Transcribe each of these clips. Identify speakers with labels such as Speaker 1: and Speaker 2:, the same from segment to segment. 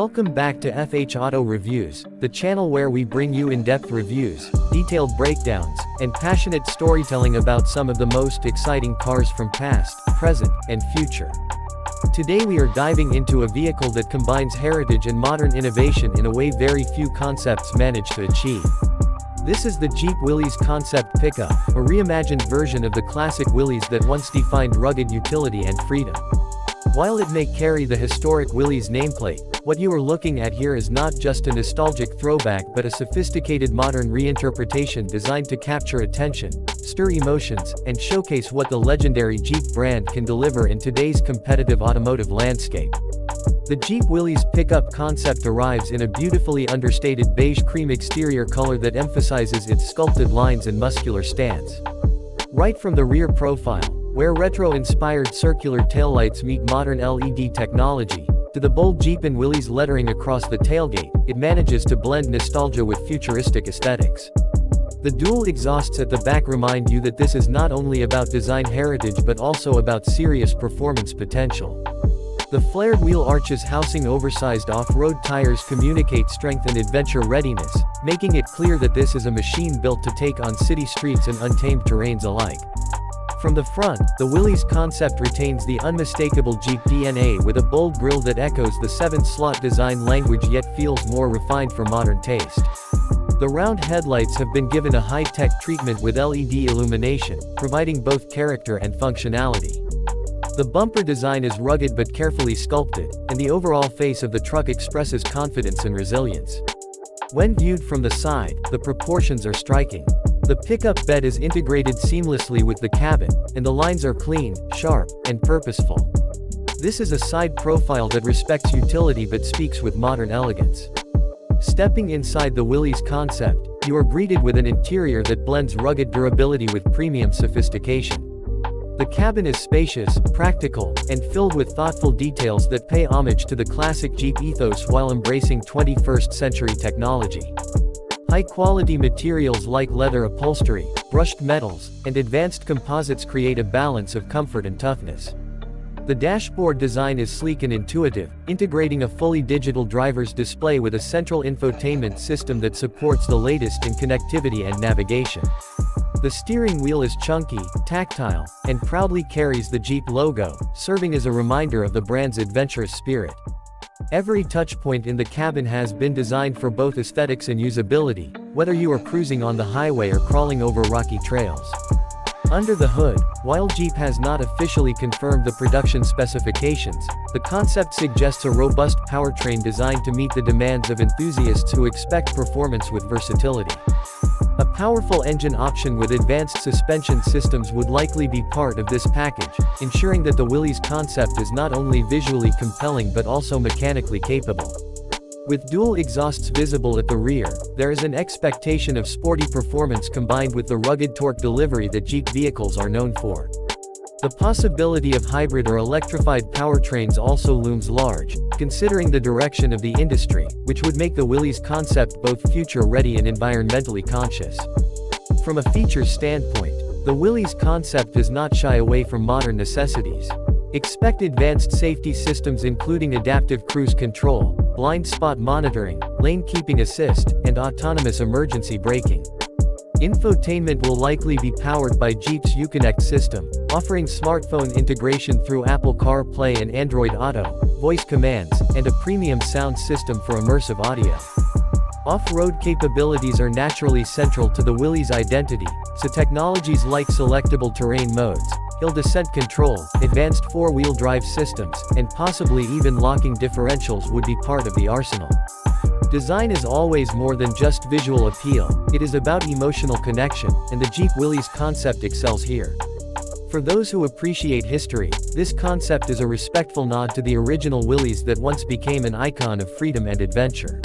Speaker 1: Welcome back to FH Auto Reviews, the channel where we bring you in-depth reviews, detailed breakdowns, and passionate storytelling about some of the most exciting cars from past, present, and future. Today we are diving into a vehicle that combines heritage and modern innovation in a way very few concepts manage to achieve. This is the Jeep Willys Concept Pickup, a reimagined version of the classic Willys that once defined rugged utility and freedom. While it may carry the historic Willys nameplate, what you are looking at here is not just a nostalgic throwback but a sophisticated modern reinterpretation designed to capture attention, stir emotions, and showcase what the legendary Jeep brand can deliver in today's competitive automotive landscape. The Jeep Willys Pickup Concept arrives in a beautifully understated beige cream exterior color that emphasizes its sculpted lines and muscular stance. Right from the rear profile, where retro-inspired circular taillights meet modern LED technology, to the bold Jeep and Willys lettering across the tailgate, it manages to blend nostalgia with futuristic aesthetics. The dual exhausts at the back remind you that this is not only about design heritage but also about serious performance potential. The flared wheel arches housing oversized off-road tires communicate strength and adventure readiness, making it clear that this is a machine built to take on city streets and untamed terrains alike. From the front, the Willys Concept retains the unmistakable Jeep DNA with a bold grille that echoes the 7-slot design language yet feels more refined for modern taste. The round headlights have been given a high-tech treatment with LED illumination, providing both character and functionality. The bumper design is rugged but carefully sculpted, and the overall face of the truck expresses confidence and resilience. When viewed from the side, the proportions are striking. The pickup bed is integrated seamlessly with the cabin, and the lines are clean, sharp, and purposeful. This is a side profile that respects utility but speaks with modern elegance. Stepping inside the Willys Concept, you are greeted with an interior that blends rugged durability with premium sophistication. The cabin is spacious, practical, and filled with thoughtful details that pay homage to the classic Jeep ethos while embracing 21st-century technology. High-quality materials like leather upholstery, brushed metals, and advanced composites create a balance of comfort and toughness. The dashboard design is sleek and intuitive, integrating a fully digital driver's display with a central infotainment system that supports the latest in connectivity and navigation. The steering wheel is chunky, tactile, and proudly carries the Jeep logo, serving as a reminder of the brand's adventurous spirit. Every touchpoint in the cabin has been designed for both aesthetics and usability, whether you are cruising on the highway or crawling over rocky trails. Under the hood, while Jeep has not officially confirmed the production specifications, the concept suggests a robust powertrain designed to meet the demands of enthusiasts who expect performance with versatility. A powerful engine option with advanced suspension systems would likely be part of this package, ensuring that the Willys Concept is not only visually compelling but also mechanically capable. With dual exhausts visible at the rear, there is an expectation of sporty performance combined with the rugged torque delivery that Jeep vehicles are known for. The possibility of hybrid or electrified powertrains also looms large, considering the direction of the industry, which would make the Willys Concept both future-ready and environmentally conscious. From a features standpoint, the Willys Concept does not shy away from modern necessities. Expect advanced safety systems including adaptive cruise control, blind spot monitoring, lane keeping assist, and autonomous emergency braking. Infotainment will likely be powered by Jeep's Uconnect system, offering smartphone integration through Apple CarPlay and Android Auto, voice commands, and a premium sound system for immersive audio. Off-road capabilities are naturally central to the Willys identity, so technologies like selectable terrain modes, hill descent control, advanced four-wheel drive systems, and possibly even locking differentials would be part of the arsenal. Design is always more than just visual appeal, it is about emotional connection, and the Jeep Willys Concept excels here. For those who appreciate history, this concept is a respectful nod to the original Willys that once became an icon of freedom and adventure.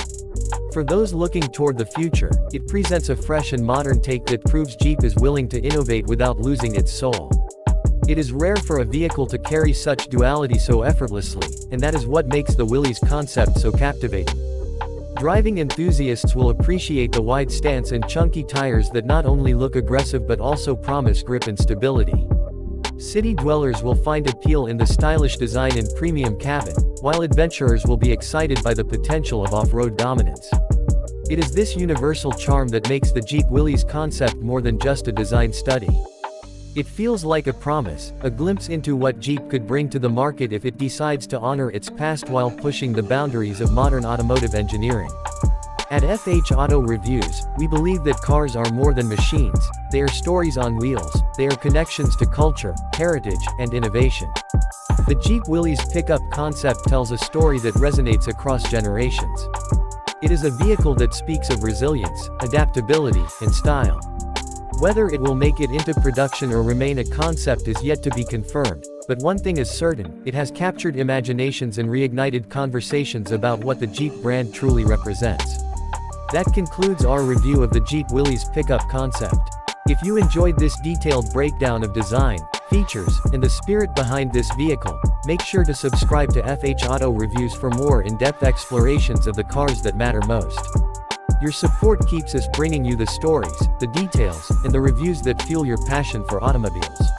Speaker 1: For those looking toward the future, it presents a fresh and modern take that proves Jeep is willing to innovate without losing its soul. It is rare for a vehicle to carry such duality so effortlessly, and that is what makes the Willys Concept so captivating. Driving enthusiasts will appreciate the wide stance and chunky tires that not only look aggressive but also promise grip and stability. City dwellers will find appeal in the stylish design and premium cabin, while adventurers will be excited by the potential of off-road dominance. It is this universal charm that makes the Jeep Willys concept more than just a design study. It feels like a promise, a glimpse into what Jeep could bring to the market if it decides to honor its past while pushing the boundaries of modern automotive engineering. At FH Auto Reviews, we believe that cars are more than machines, they are stories on wheels, they are connections to culture, heritage, and innovation. The Jeep Willys Pickup Concept tells a story that resonates across generations. It is a vehicle that speaks of resilience, adaptability, and style. Whether it will make it into production or remain a concept is yet to be confirmed, but one thing is certain, it has captured imaginations and reignited conversations about what the Jeep brand truly represents. That concludes our review of the Jeep Willys Pickup Concept. If you enjoyed this detailed breakdown of design, features, and the spirit behind this vehicle, make sure to subscribe to FH Auto Reviews for more in-depth explorations of the cars that matter most. Your support keeps us bringing you the stories, the details, and the reviews that fuel your passion for automobiles.